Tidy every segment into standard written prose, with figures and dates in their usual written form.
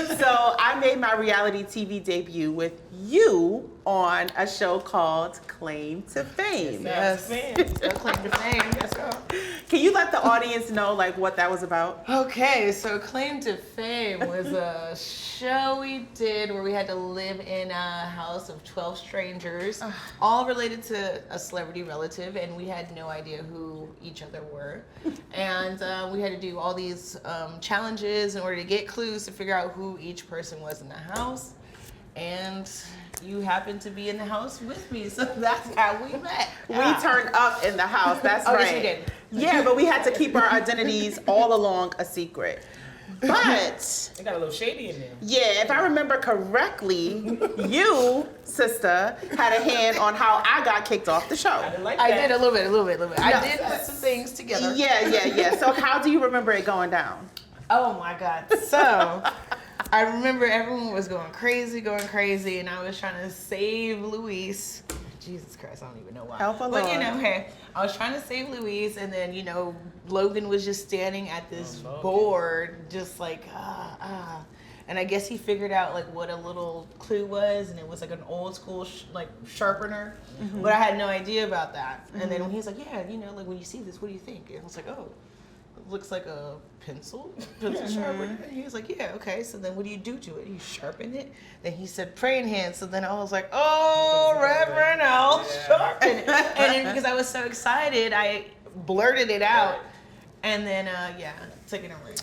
So I made my reality TV debut with you on a show called Claim to Fame. Yes. Claim to Fame. Yes, sir. Can you let the audience know like what that was about? Okay, so Claim to Fame was a show we did where we had to live in a house of 12 strangers, all related to a celebrity relative, and we had no idea who each other were. And we had to do all these challenges in order to get clues to figure out who each person was in the house. And you happened to be in the house with me, so that's how we met. We turned up in the house, that's right. Yes, we did. Yeah, but we had to keep our identities all along a secret. But it got a little shady in there. Yeah, if I remember correctly, you, sister, had a hand on how I got kicked off the show. I didn't like that. I did a little bit. I did put some things together. Yeah. So how do you remember it going down? Oh my God. So I remember everyone was going crazy, and I was trying to save Luis. Jesus Christ, I don't even know why. Help a But Lord. hey, I was trying to save Luis, and then Logan was just standing at this board, just like and I guess he figured out like what a little clue was, and it was like an old school sharpener, but I had no idea about that. And then when he's like, yeah, like when you see this, what do you think? And I was like, oh, it looks like a pencil sharpener. And he was like, yeah, okay. So then what do you do to it? You sharpen it. Then he said praying hands. So then I was like, oh, Reverend, I'll sharpen it. And then because I was so excited, I blurted it out. And then, took it away.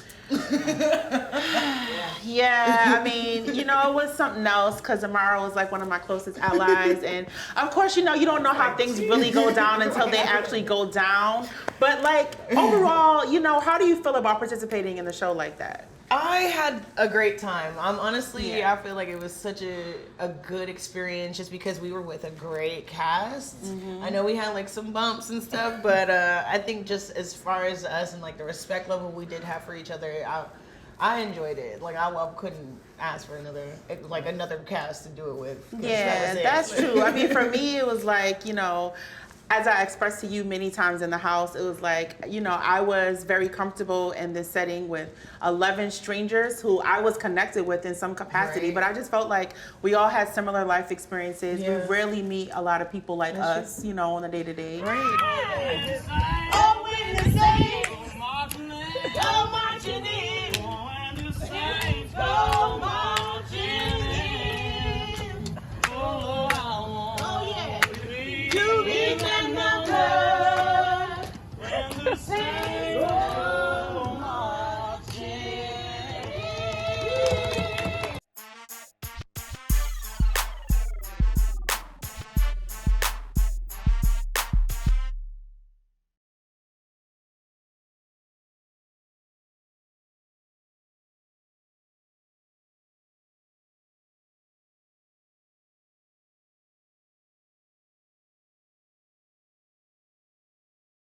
Yeah, I mean, it was something else because Amara was like one of my closest allies. And of course, you don't know how things really go down until they actually go down. But like overall, how do you feel about participating in a show like that? I had a great time. Honestly, I feel like it was such a good experience just because we were with a great cast. I know we had like some bumps and stuff, but I think just as far as us and like the respect level we did have for each other, I enjoyed it. Like I couldn't ask for another cast to do it with. Yeah, that's true. I mean, for me, it was like, as I expressed to you many times in the house, it was like, I was very comfortable in this setting with 11 strangers who I was connected with in some capacity, but I just felt like we all had similar life experiences. We rarely meet a lot of people like us, on a day-to-day. Right. All we the same. Don't march in